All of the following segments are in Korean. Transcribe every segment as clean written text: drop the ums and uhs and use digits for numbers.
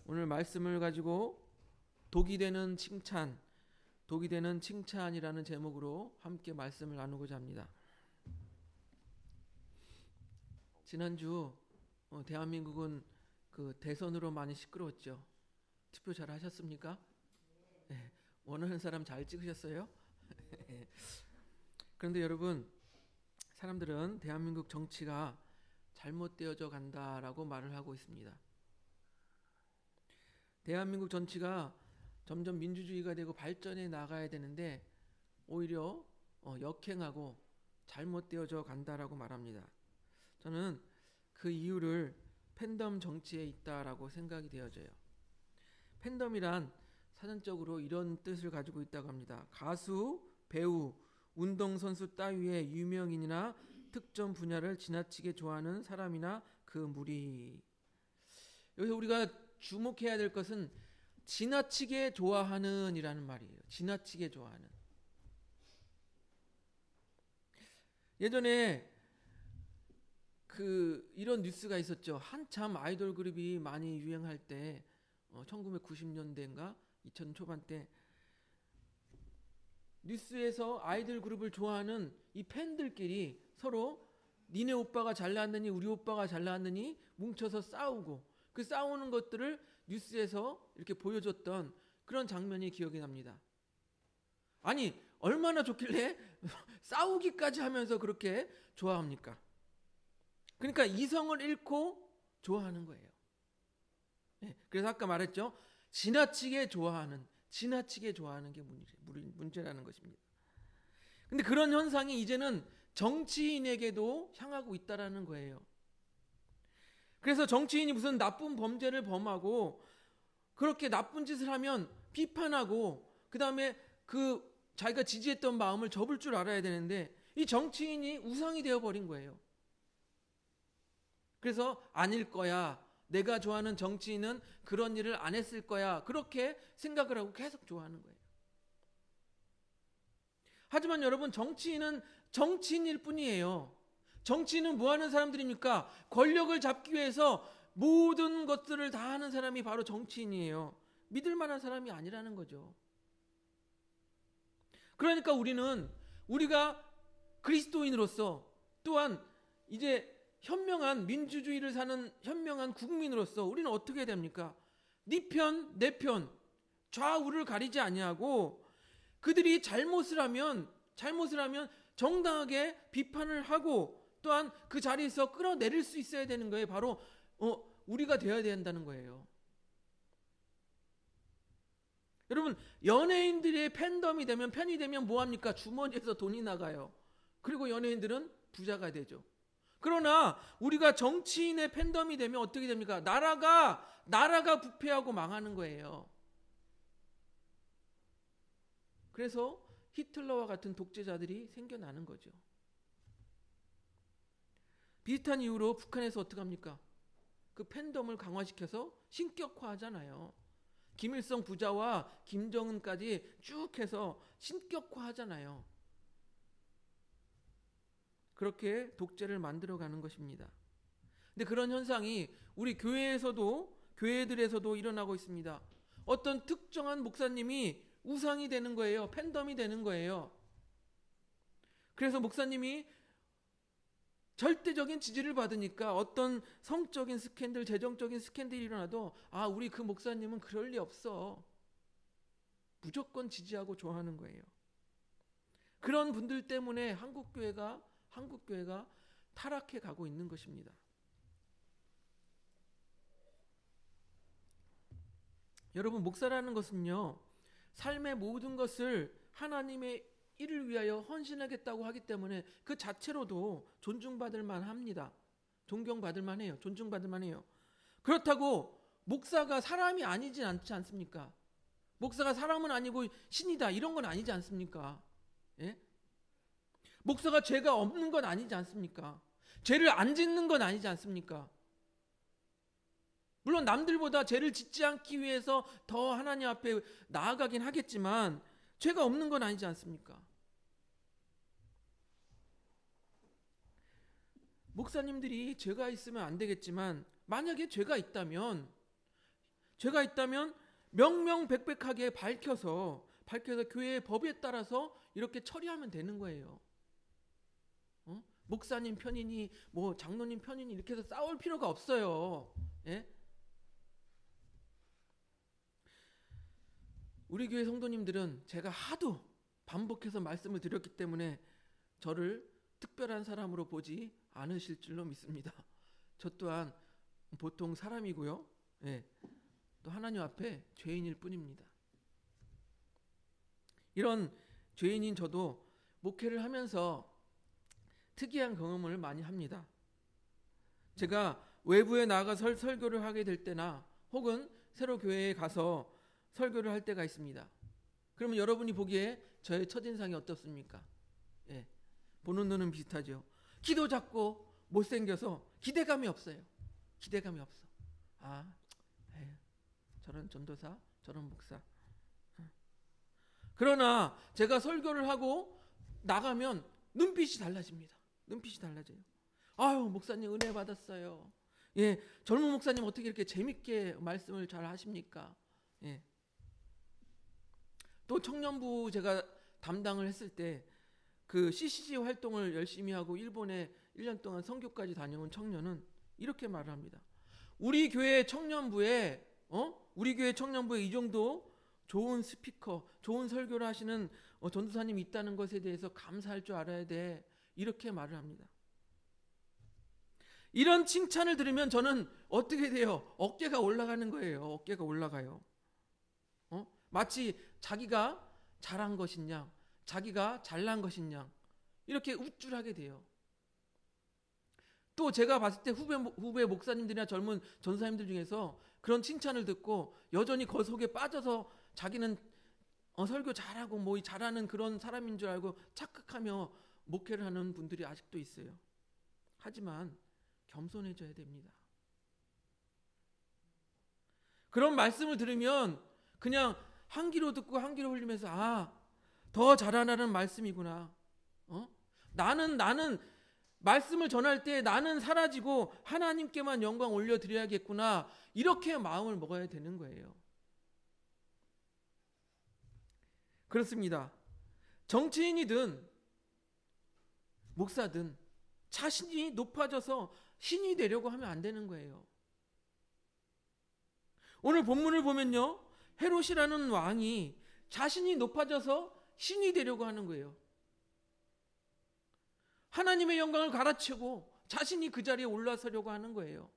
오늘 말씀을 가지고 독이 되는 칭찬이라는 제목으로 함께 말씀을 나누고자 합니다. 지난주 대한민국은 그 대선으로 많이 시끄러웠죠. 투표 잘 하셨습니까? 네. 원하는 사람 잘 찍으셨어요? 그런데 여러분, 사람들은 대한민국 정치가 잘못되어져 간다라고 말을 하고 있습니다. 대한민국 정치가 점점 민주주의가 되고 발전해 나가야 되는데 오히려 역행하고 잘못되어져 간다라고 말합니다. 저는 그 이유를 팬덤 정치에 있다라고 생각이 되어져요. 팬덤이란 사전적으로 이런 뜻을 가지고 있다고 합니다. 가수, 배우, 운동선수 따위의 유명인이나 특정 분야를 지나치게 좋아하는 사람이나 그 무리. 여기서 우리가 주목해야 될 것은 지나치게 좋아하는 이라는 말이에요. 지나치게 좋아하는. 예전에 이런 뉴스가 있었죠. 한참 아이돌 그룹이 많이 유행할 때 1990년대인가 2000 초반 때 뉴스에서 아이돌 그룹을 좋아하는 이 팬들끼리 서로 니네 오빠가 잘 나왔느니 우리 오빠가 잘 나왔느니 뭉쳐서 싸우고 그 싸우는 것들을 뉴스에서 이렇게 보여줬던 그런 장면이 기억이 납니다. 아니 얼마나 좋길래 싸우기까지 하면서 그렇게 좋아합니까? 그러니까 이성을 잃고 좋아하는 거예요. 네, 그래서 아까 말했죠. 지나치게 좋아하는 게 문제라는 것입니다. 근데 그런 현상이 이제는 정치인에게도 향하고 있다라는 거예요. 그래서 정치인이 무슨 나쁜 범죄를 범하고 그렇게 나쁜 짓을 하면 비판하고 그다음에 자기가 지지했던 마음을 접을 줄 알아야 되는데 이 정치인이 우상이 되어버린 거예요. 그래서 아닐 거야. 내가 좋아하는 정치인은 그런 일을 안 했을 거야. 그렇게 생각을 하고 계속 좋아하는 거예요. 하지만 여러분, 정치인은 정치인일 뿐이에요. 정치인은 뭐 하는 사람들입니까? 권력을 잡기 위해서 모든 것들을 다 하는 사람이 바로 정치인이에요. 믿을 만한 사람이 아니라는 거죠. 그러니까 우리가 그리스도인으로서 또한 이제 현명한 민주주의를 사는 현명한 국민으로서 우리는 어떻게 해야 됩니까? 네 편, 내 편, 좌우를 가리지 아니하고 그들이 잘못을 하면 정당하게 비판을 하고 또한 그 자리에서 끌어내릴 수 있어야 되는 거예요. 바로 우리가 되어야 된다는 거예요. 여러분, 연예인들의 팬이 되면 뭐합니까? 주머니에서 돈이 나가요. 그리고 연예인들은 부자가 되죠. 그러나 우리가 정치인의 팬덤이 되면 어떻게 됩니까? 나라가 부패하고 망하는 거예요. 그래서 히틀러와 같은 독재자들이 생겨나는 거죠. 비슷한 이유로 북한에서 어떻게 합니까? 그 팬덤을 강화시켜서 신격화하잖아요. 김일성 부자와 김정은까지 쭉 해서 신격화하잖아요. 그렇게 독재를 만들어가는 것입니다. 근데 그런 현상이 우리 교회들에서도 일어나고 있습니다. 어떤 특정한 목사님이 우상이 되는 거예요. 팬덤이 되는 거예요. 그래서 목사님이 절대적인 지지를 받으니까 어떤 성적인 스캔들, 재정적인 스캔들이 일어나도 우리 그 목사님은 그럴 리 없어. 무조건 지지하고 좋아하는 거예요. 그런 분들 때문에 한국 교회가 타락해 가고 있는 것입니다. 여러분, 목사라는 것은요, 삶의 모든 것을 하나님의 일을 위하여 헌신하겠다고 하기 때문에 그 자체로도 존중받을 만합니다. 존경받을 만해요. 존중받을 만해요. 그렇다고 목사가 사람이 아니지 않지 않습니까? 목사가 사람은 아니고 신이다 이런 건 아니지 않습니까? 예? 목사가 죄가 없는 건 아니지 않습니까? 죄를 안 짓는 건 아니지 않습니까? 물론 남들보다 죄를 짓지 않기 위해서 더 하나님 앞에 나아가긴 하겠지만 죄가 없는 건 아니지 않습니까? 목사님들이 죄가 있으면 안 되겠지만 만약에 죄가 있다면 명명백백하게 밝혀서 교회의 법에 따라서 이렇게 처리하면 되는 거예요. 목사님 편이니 뭐 장로님 편이니 이렇게 해서 싸울 필요가 없어요. 예? 우리 교회 성도님들은 제가 하도 반복해서 말씀을 드렸기 때문에 저를 특별한 사람으로 보지 않으실 줄로 믿습니다. 저 또한 보통 사람이고요. 예. 또 하나님 앞에 죄인일 뿐입니다. 이런 죄인인 저도 목회를 하면서 특이한 경험을 많이 합니다. 제가 외부에 나가 설교를 하게 될 때나 혹은 새로 교회에 가서 설교를 할 때가 있습니다. 그러면 여러분이 보기에 저의 첫인상이 어떻습니까? 예, 보는 눈은 비슷하죠. 키도 작고 못생겨서 기대감이 없어요. 기대감이 없어. 저런 전도사, 저런 목사. 그러나 제가 설교를 하고 나가면 눈빛이 달라집니다. 눈빛이 달라져요. 아유, 목사님 은혜 받았어요. 예, 젊은 목사님 어떻게 이렇게 재밌게 말씀을 잘 하십니까? 예. 또 청년부 제가 담당을 했을 때 그 CCG 활동을 열심히 하고 일본에 1년 동안 선교까지 다녀온 청년은 이렇게 말을 합니다. 우리 교회 청년부에 이 정도 좋은 스피커, 좋은 설교를 하시는 전도사님이 있다는 것에 대해서 감사할 줄 알아야 돼. 이렇게 말을 합니다. 이런 칭찬을 들으면 저는 어떻게 돼요? 어깨가 올라가는 거예요. 어깨가 올라가요. 마치 자기가 잘한 것이냐, 자기가 잘난 것이냐 이렇게 우쭐하게 돼요. 또 제가 봤을 때 후배 목사님들이나 젊은 전사님들 중에서 그런 칭찬을 듣고 여전히 그 속에 빠져서 자기는 설교 잘하고 뭐 잘하는 그런 사람인 줄 알고 착각하며 목회를 하는 분들이 아직도 있어요. 하지만 겸손해져야 됩니다. 그런 말씀을 들으면 그냥 한 귀로 듣고 한 귀로 흘리면서 더 잘하라는 말씀이구나. 나는 말씀을 전할 때 나는 사라지고 하나님께만 영광 올려드려야겠구나. 이렇게 마음을 먹어야 되는 거예요. 그렇습니다. 정치인이든 목사든 자신이 높아져서 신이 되려고 하면 안 되는 거예요. 오늘 본문을 보면요, 헤롯이라는 왕이 자신이 높아져서 신이 되려고 하는 거예요. 하나님의 영광을 갈아치우고 자신이 그 자리에 올라서려고 하는 거예요.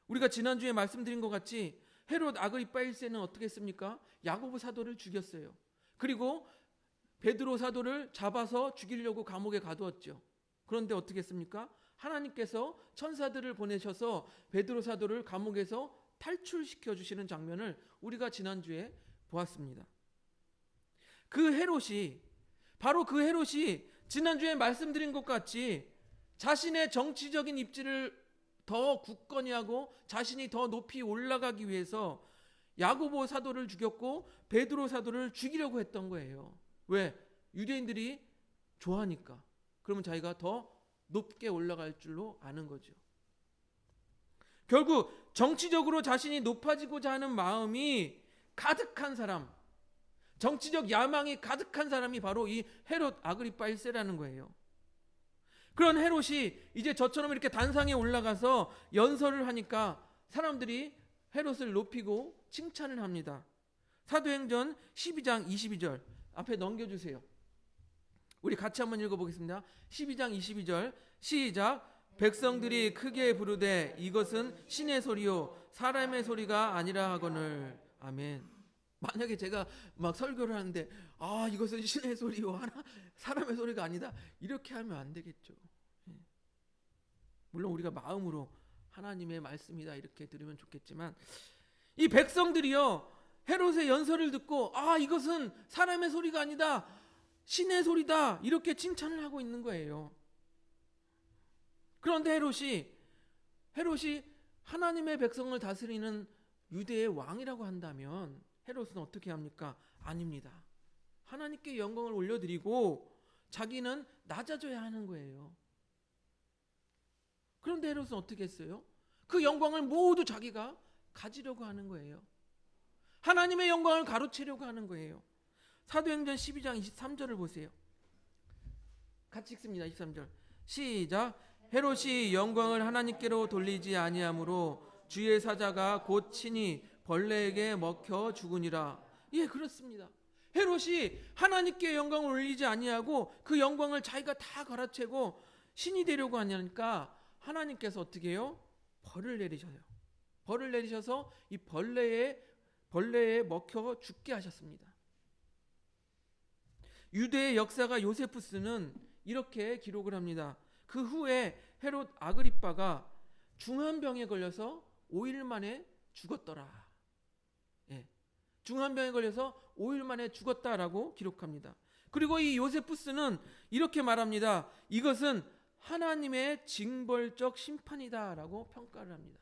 우리가 지난주에 말씀드린 것 같이 헤롯 아그리파 1세는 어떻게 했습니까? 야고보 사도를 죽였어요. 그리고 베드로 사도를 잡아서 죽이려고 감옥에 가두었죠. 그런데 어떻게 했습니까? 하나님께서 천사들을 보내셔서 베드로 사도를 감옥에서 탈출시켜 주시는 장면을 우리가 지난주에 보았습니다. 바로 그 헤롯이 지난주에 말씀드린 것 같이 자신의 정치적인 입지를 더 굳건히 하고 자신이 더 높이 올라가기 위해서 야고보 사도를 죽였고 베드로 사도를 죽이려고 했던 거예요. 왜? 유대인들이 좋아하니까. 그러면 자기가 더 높게 올라갈 줄로 아는 거죠. 결국 정치적으로 자신이 높아지고자 하는 마음이 가득한 사람, 정치적 야망이 가득한 사람이 바로 이 헤롯 아그리파 1세라는 거예요. 그런 헤롯이 이제 저처럼 이렇게 단상에 올라가서 연설을 하니까 사람들이 헤롯을 높이고 칭찬을 합니다. 사도행전 12장 22절 앞에 넘겨주세요. 우리 같이 한번 읽어보겠습니다. 12장 22절 시작. 백성들이 크게 부르되 이것은 신의 소리요 사람의 소리가 아니라 하거늘. 아멘. 만약에 제가 막 설교를 하는데 이것은 신의 소리요 사람의 소리가 아니다 이렇게 하면 안 되겠죠. 물론 우리가 마음으로 하나님의 말씀이다 이렇게 들으면 좋겠지만 이 백성들이요 헤롯의 연설을 듣고 이것은 사람의 소리가 아니다 신의 소리다 이렇게 칭찬을 하고 있는 거예요. 그런데 헤롯이 하나님의 백성을 다스리는 유대의 왕이라고 한다면 헤롯은 어떻게 합니까? 아닙니다. 하나님께 영광을 올려드리고 자기는 낮아져야 하는 거예요. 그런데 헤롯은 어떻게 했어요? 그 영광을 모두 자기가 가지려고 하는 거예요. 하나님의 영광을 가로채려고 하는 거예요. 사도행전 12장 23절을 보세요. 같이 읽습니다. 23절 시작. 헤롯이 영광을 하나님께로 돌리지 아니하므로 주의 사자가 곧 친히 벌레에게 먹혀 죽으니라. 예, 그렇습니다. 헤롯이 하나님께 영광을 올리지 아니하고 그 영광을 자기가 다 갈아채고 신이 되려고 하니까 하나님께서 어떻게 해요? 벌을 내리셔요. 벌을 내리셔서 이 벌레에 먹혀 죽게 하셨습니다. 유대의 역사가 요세푸스는 이렇게 기록을 합니다. 그 후에 헤롯 아그리빠가 중한병에 걸려서 5일 만에 죽었더라. 예, 중한병에 걸려서 5일 만에 죽었다라고 기록합니다. 그리고 이 요세푸스는 이렇게 말합니다. 이것은 하나님의 징벌적 심판이다라고 평가를 합니다.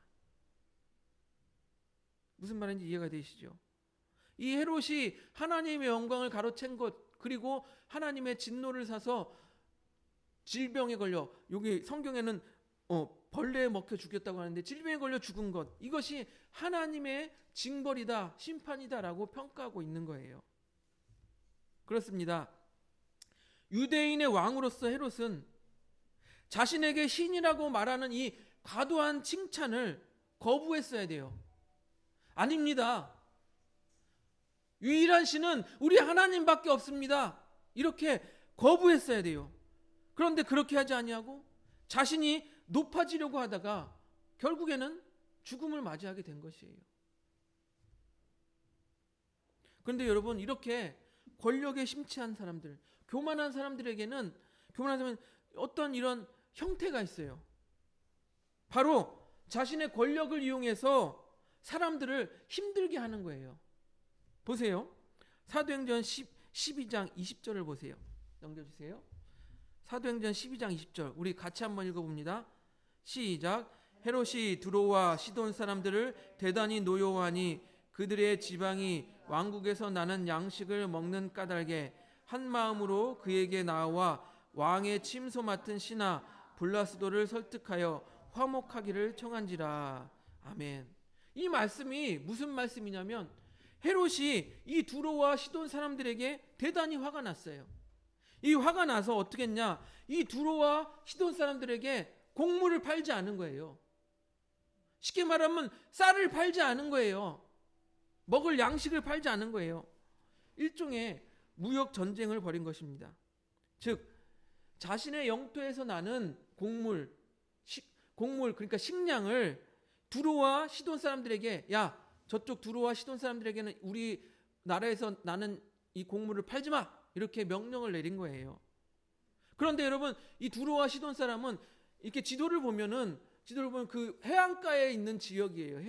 무슨 말인지 이해가 되시죠? 이 헤롯이 하나님의 영광을 가로챈 것, 그리고 하나님의 진노를 사서 질병에 걸려, 여기 성경에는 벌레에 먹혀 죽였다고 하는데 질병에 걸려 죽은 것, 이것이 하나님의 징벌이다, 심판이다라고 평가하고 있는 거예요. 그렇습니다. 유대인의 왕으로서 헤롯은 자신에게 신이라고 말하는 이 과도한 칭찬을 거부했어야 돼요. 아닙니다. 유일한 신은 우리 하나님밖에 없습니다. 이렇게 거부했어야 돼요. 그런데 그렇게 하지 아니하고 자신이 높아지려고 하다가 결국에는 죽음을 맞이하게 된 것이에요. 그런데 여러분, 이렇게 권력에 심취한 사람들, 교만한 사람들에게는 어떤 이런 형태가 있어요. 바로 자신의 권력을 이용해서 사람들을 힘들게 하는 거예요. 보세요. 사도행전 12장 20절을 보세요. 넘겨주세요. 사도행전 12장 20절 우리 같이 한번 읽어봅니다. 시작. 헤롯이 두로와 시돈 사람들을 대단히 노여워하니 그들의 지방이 왕국에서 나는 양식을 먹는 까닭에 한 마음으로 그에게 나와 왕의 침소 맡은 신하 블라스도를 설득하여 화목하기를 청한지라. 아멘. 이 말씀이 무슨 말씀이냐면 헤롯이 이 두로와 시돈 사람들에게 대단히 화가 났어요. 이 화가 나서 어떻게 했냐? 이 두로와 시돈 사람들에게 곡물을 팔지 않은 거예요. 쉽게 말하면 쌀을 팔지 않은 거예요. 먹을 양식을 팔지 않은 거예요. 일종의 무역 전쟁을 벌인 것입니다. 즉 자신의 영토에서 나는 곡물 그러니까 식량을 두로와 시돈 사람들에게, 야, 저쪽 두로와 시돈 사람들에게는 우리 나라에서 나는 이 곡물을 팔지 마, 이렇게 명령을 내린 거예요. 그런데 여러분, 이 두로와 시돈 사람은 이렇게 지도를 보면 그 해안가에 있는 지역이에요.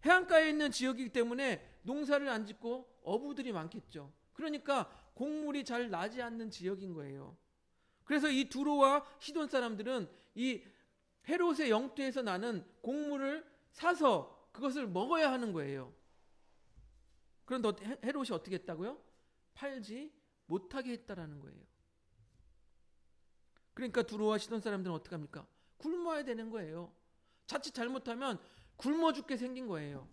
해안가에 있는 지역이기 때문에 농사를 안 짓고 어부들이 많겠죠. 그러니까 곡물이 잘 나지 않는 지역인 거예요. 그래서 이 두로와 시돈 사람들은 이 헤롯의 영토에서 나는 곡물을 사서 그것을 먹어야 하는 거예요. 그런데 헤롯이 어떻게 했다고요? 팔지 못하게 했다라는 거예요. 그러니까 두로와 시돈 사람들은 어떻게 합니까? 굶어야 되는 거예요. 자칫 잘못하면 굶어 죽게 생긴 거예요.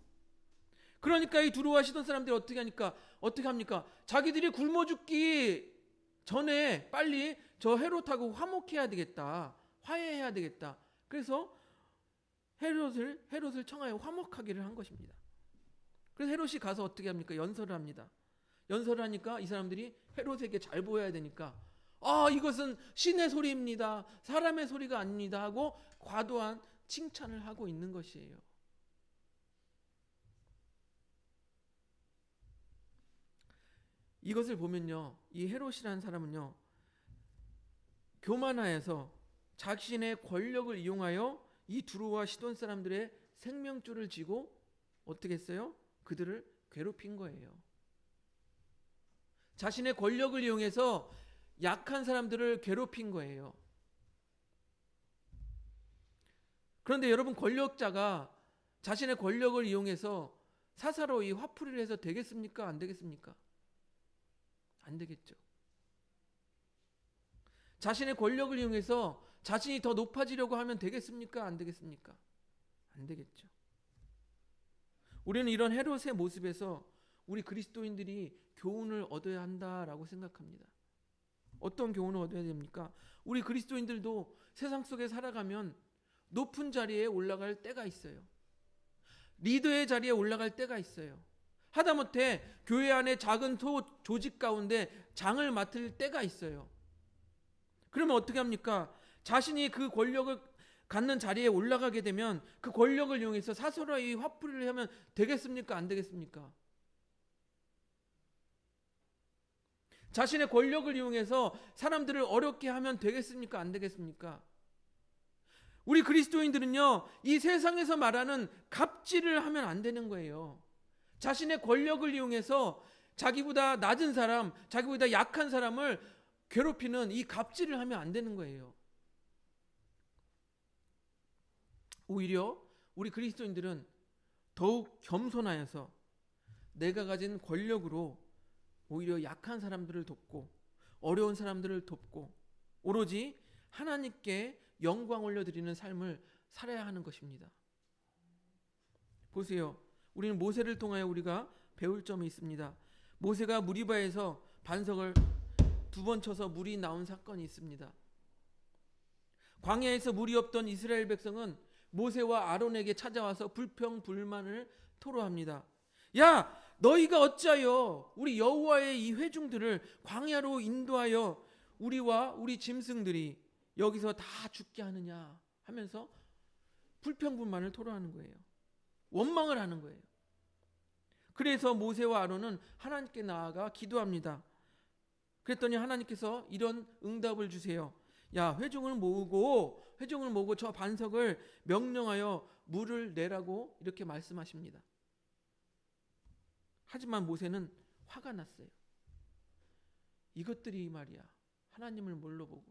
그러니까 이 두로와 시돈 사람들이 어떻게 합니까? 자기들이 굶어 죽기 전에 빨리 저 헤롯하고 화목해야 되겠다. 화해해야 되겠다. 그래서 헤롯을 청하여 화목하기를 한 것입니다. 그래서 헤롯이 가서 어떻게 합니까? 연설을 합니다. 연설을 하니까 이 사람들이 헤롯에게 잘 보여야 되니까, 이것은 신의 소리입니다. 사람의 소리가 아닙니다 하고 과도한 칭찬을 하고 있는 것이에요. 이것을 보면요, 이 헤롯이라는 사람은요, 교만하여서 자신의 권력을 이용하여 이 두로와 시돈 사람들의 생명줄을 쥐고 어떻게 했어요? 그들을 괴롭힌 거예요. 자신의 권력을 이용해서 약한 사람들을 괴롭힌 거예요. 그런데 여러분, 권력자가 자신의 권력을 이용해서 사사로이 화풀이를 해서 되겠습니까? 안 되겠습니까? 안 되겠죠. 자신의 권력을 이용해서 자신이 더 높아지려고 하면 되겠습니까? 안 되겠습니까? 안 되겠죠. 우리는 이런 헤롯의 모습에서 우리 그리스도인들이 교훈을 얻어야 한다라고 생각합니다. 어떤 교훈을 얻어야 됩니까? 우리 그리스도인들도 세상 속에 살아가면 높은 자리에 올라갈 때가 있어요. 리더의 자리에 올라갈 때가 있어요. 하다못해 교회 안에 작은 조직 가운데 장을 맡을 때가 있어요. 그러면 어떻게 합니까? 자신이 그 권력을 갖는 자리에 올라가게 되면 그 권력을 이용해서 사소라이 화풀이를 하면 되겠습니까? 안 되겠습니까? 자신의 권력을 이용해서 사람들을 어렵게 하면 되겠습니까? 안 되겠습니까? 우리 그리스도인들은요, 이 세상에서 말하는 갑질을 하면 안 되는 거예요. 자신의 권력을 이용해서 자기보다 낮은 사람, 자기보다 약한 사람을 괴롭히는 이 갑질을 하면 안 되는 거예요. 오히려 우리 그리스도인들은 더욱 겸손하여서 내가 가진 권력으로 오히려 약한 사람들을 돕고 어려운 사람들을 돕고 오로지 하나님께 영광 올려드리는 삶을 살아야 하는 것입니다. 보세요. 우리는 모세를 통하여 우리가 배울 점이 있습니다. 모세가 무리바에서 반석을 2번 쳐서 물이 나온 사건이 있습니다. 광야에서 물이 없던 이스라엘 백성은 모세와 아론에게 찾아와서 불평불만을 토로합니다. 야, 너희가 어찌하여 우리 여호와의 이 회중들을 광야로 인도하여 우리와 우리 짐승들이 여기서 다 죽게 하느냐 하면서 불평불만을 토로하는 거예요. 원망을 하는 거예요. 그래서 모세와 아론은 하나님께 나아가 기도합니다. 그랬더니 하나님께서 이런 응답을 주세요. 야, 회중을 모으고 저 반석을 명령하여 물을 내라고 이렇게 말씀하십니다. 하지만 모세는 화가 났어요. 이것들이 말이야, 하나님을 뭘로 보고.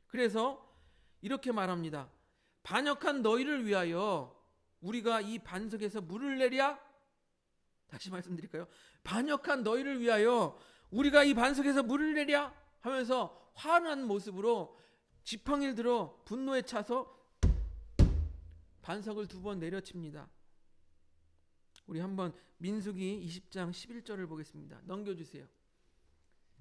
그래서 이렇게 말합니다. 반역한 너희를 위하여 우리가 이 반석에서 물을 내랴? 다시 말씀드릴까요? 반역한 너희를 위하여 우리가 이 반석에서 물을 내랴? 하면서 화난 모습으로 지팡이를 들어 분노에 차서 반석을 2번 내려칩니다. 우리 한번 민수기 20장 11절을 보겠습니다. 넘겨주세요.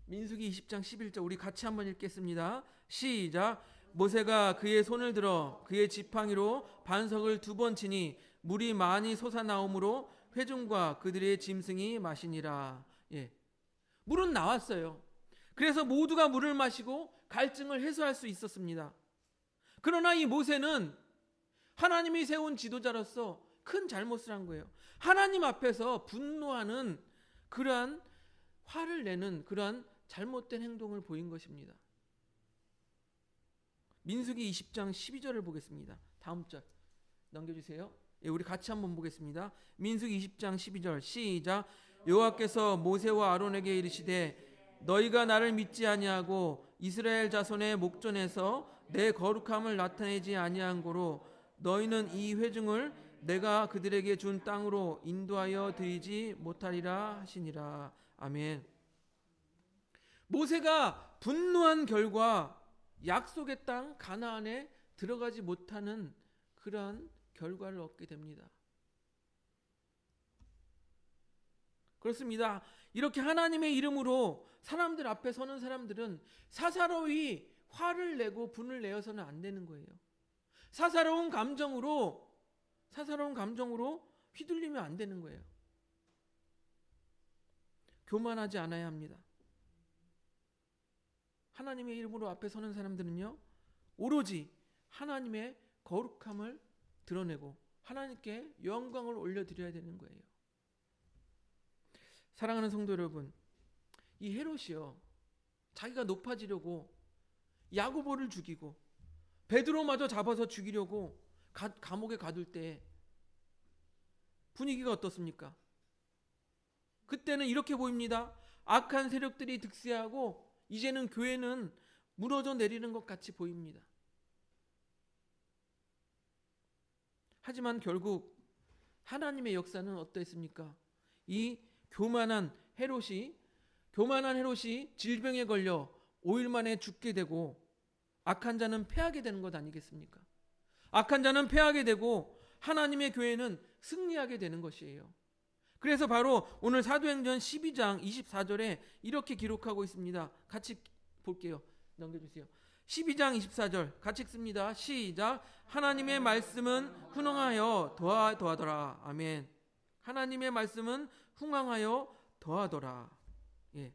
민수기 20장 11절 우리 같이 한번 읽겠습니다. 시작. 모세가 그의 손을 들어 그의 지팡이로 반석을 2번 치니 물이 많이 솟아나오므로 회중과 그들의 짐승이 마시니라. 예, 물은 나왔어요. 그래서 모두가 물을 마시고 갈증을 해소할 수 있었습니다. 그러나 이 모세는 하나님이 세운 지도자로서 큰 잘못을 한 거예요. 하나님 앞에서 분노하는 그러한 화를 내는 그러한 잘못된 행동을 보인 것입니다. 민수기 20장 12절을 보겠습니다. 다음 절 넘겨주세요. 예, 우리 같이 한번 보겠습니다. 민수기 20장 12절 시작. 여호와께서 모세와 아론에게 이르시되 너희가 나를 믿지 아니하고 이스라엘 자손의 목전에서 내 거룩함을 나타내지 아니한 고로 너희는 이 회중을 내가 그들에게 준 땅으로 인도하여 드리지 못하리라 하시니라. 아멘. 모세가 분노한 결과 약속의 땅 가나안에 들어가지 못하는 그러한 결과를 얻게 됩니다. 그렇습니다. 이렇게 하나님의 이름으로 사람들 앞에 서는 사람들은 사사로이 화를 내고 분을 내어서는 안 되는 거예요. 사사로운 감정으로 휘둘리면 안 되는 거예요. 교만하지 않아야 합니다. 하나님의 이름으로 앞에 서는 사람들은요, 오로지 하나님의 거룩함을 드러내고 하나님께 영광을 올려드려야 되는 거예요. 사랑하는 성도 여러분, 이 헤롯이요, 자기가 높아지려고 야고보를 죽이고 베드로마저 잡아서 죽이려고 감옥에 가둘 때 분위기가 어떻습니까? 그때는 이렇게 보입니다. 악한 세력들이 득세하고 이제는 교회는 무너져 내리는 것 같이 보입니다. 하지만 결국 하나님의 역사는 어떠했습니까? 이 교만한 헤롯이 질병에 걸려 5일 만에 죽게 되고 악한 자는 패하게 되는 것 아니겠습니까? 악한 자는 패하게 되고 하나님의 교회는 승리하게 되는 것이에요. 그래서 바로 오늘 사도행전 12장 24절에 이렇게 기록하고 있습니다. 같이 볼게요. 넘겨주세요. 12장 24절 같이 읽습니다. 시작. 하나님의 말씀은 흥황하여 더하더라. 아멘. 하나님의 말씀은 흥황하여 더하더라. 예.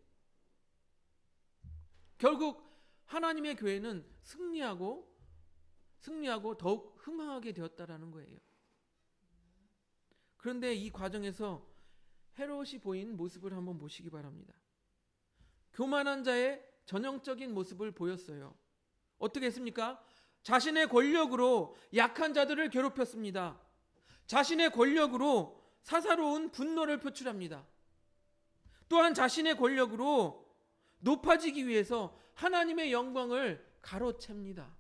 결국 하나님의 교회는 승리하고 더욱 흥황하게 되었다라는 거예요. 그런데 이 과정에서 헤롯이 보인 모습을 한번 보시기 바랍니다. 교만한 자의 전형적인 모습을 보였어요. 어떻게 했습니까? 자신의 권력으로 약한 자들을 괴롭혔습니다. 자신의 권력으로 사사로운 분노를 표출합니다. 또한 자신의 권력으로 높아지기 위해서 하나님의 영광을 가로챕니다.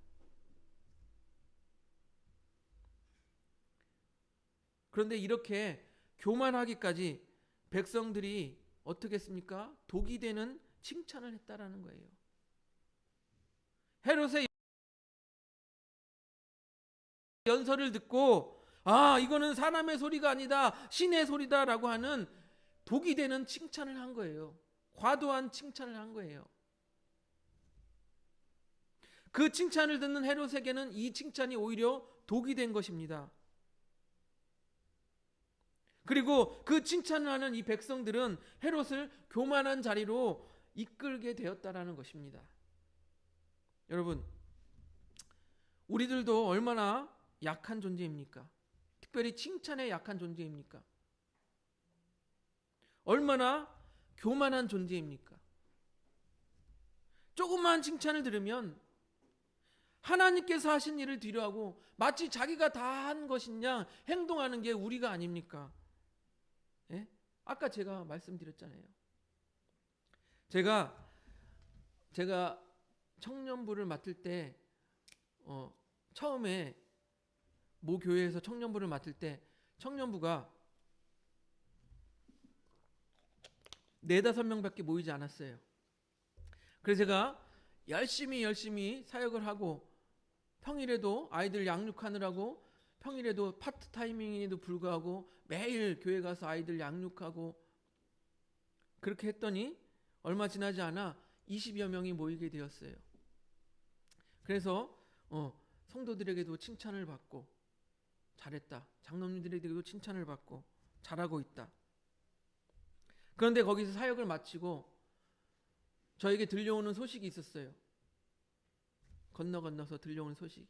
그런데 이렇게 교만하기까지 백성들이 어떻게 했습니까? 독이 되는 칭찬을 했다라는 거예요. 헤롯의 연설을 듣고 이거는 사람의 소리가 아니다 신의 소리다라고 하는 독이 되는 칭찬을 한 거예요. 과도한 칭찬을 한 거예요. 그 칭찬을 듣는 헤롯에게는 이 칭찬이 오히려 독이 된 것입니다. 그리고 그 칭찬을 하는 이 백성들은 헤롯을 교만한 자리로 이끌게 되었다라는 것입니다. 여러분, 우리들도 얼마나 약한 존재입니까? 특별히 칭찬에 약한 존재입니까? 얼마나 교만한 존재입니까? 조그만 칭찬을 들으면 하나님께서 하신 일을 뒤로하고 마치 자기가 다 한 것이냐 행동하는 게 우리가 아닙니까? 예? 아까 제가 말씀드렸잖아요. 제가 청년부를 맡을 때 처음에 모 교회에서 청년부를 맡을 때 청년부가 4-5명밖에 모이지 않았어요. 그래서 제가 열심히 사역을 하고 평일에도 아이들 양육하느라고 평일에도 파트타이밍에도 불구하고 매일 교회 가서 아이들 양육하고 그렇게 했더니 얼마 지나지 않아 20여 명이 모이게 되었어요. 그래서 성도들에게도 칭찬을 받고 잘했다. 장로님들에게도 칭찬을 받고 잘하고 있다. 그런데 거기서 사역을 마치고 저에게 들려오는 소식이 있었어요. 건너서 들려오는 소식.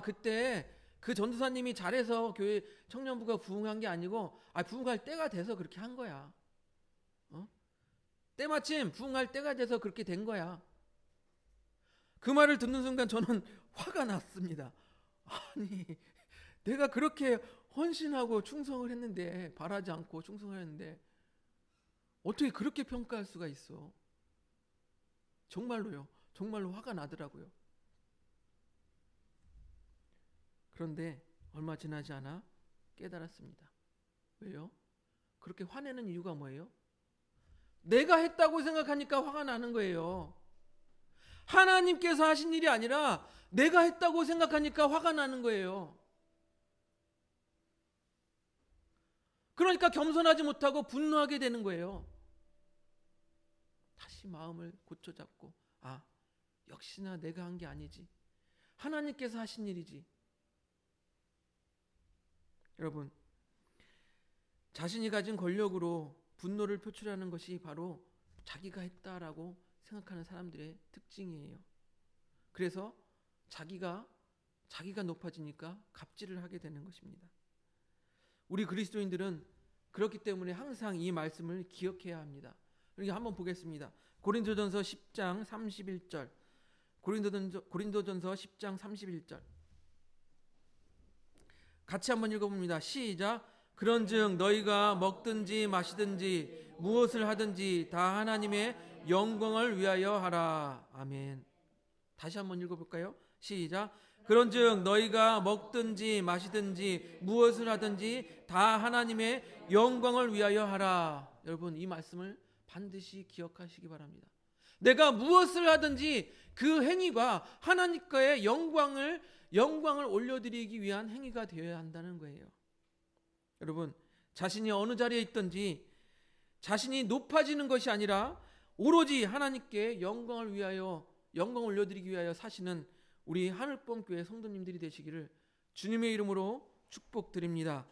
그때 그 전도사님이 잘해서 교회 청년부가 부흥한 게 아니고 부흥할 때가 돼서 그렇게 한 거야. 때마침 부흥할 때가 돼서 그렇게 된 거야. 그 말을 듣는 순간 저는 화가 났습니다. 아니, 내가 그렇게 헌신하고 충성을 했는데, 바라지 않고 충성을 했는데 어떻게 그렇게 평가할 수가 있어? 정말로요. 정말로 화가 나더라고요. 그런데 얼마 지나지 않아 깨달았습니다. 왜요? 그렇게 화내는 이유가 뭐예요? 내가 했다고 생각하니까 화가 나는 거예요. 하나님께서 하신 일이 아니라 내가 했다고 생각하니까 화가 나는 거예요. 그러니까 겸손하지 못하고 분노하게 되는 거예요. 다시 마음을 고쳐잡고 역시나 내가 한 게 아니지. 하나님께서 하신 일이지. 여러분, 자신이 가진 권력으로 분노를 표출하는 것이 바로 자기가 했다라고 생각하는 사람들의 특징이에요. 그래서 자기가 높아지니까 갑질을 하게 되는 것입니다. 우리 그리스도인들은 그렇기 때문에 항상 이 말씀을 기억해야 합니다. 그러니까 한번 보겠습니다. 고린도전서 10장 31절. 고린도전서 10장 31절. 같이 한번 읽어봅니다. 시작. 그런즉 너희가 먹든지 마시든지 무엇을 하든지 다 하나님의 영광을 위하여 하라. 아멘. 다시 한번 읽어볼까요? 시작. 그런즉 너희가 먹든지 마시든지 무엇을 하든지 다 하나님의 영광을 위하여 하라. 여러분, 이 말씀을 반드시 기억하시기 바랍니다. 내가 무엇을 하든지 그 행위가 하나님과의 영광을 올려드리기 위한 행위가 되어야 한다는 거예요. 여러분, 자신이 어느 자리에 있든지 자신이 높아지는 것이 아니라 오로지 하나님께 영광을 올려드리기 위하여 사시는 우리 하늘봄교회 성도님들이 되시기를 주님의 이름으로 축복드립니다.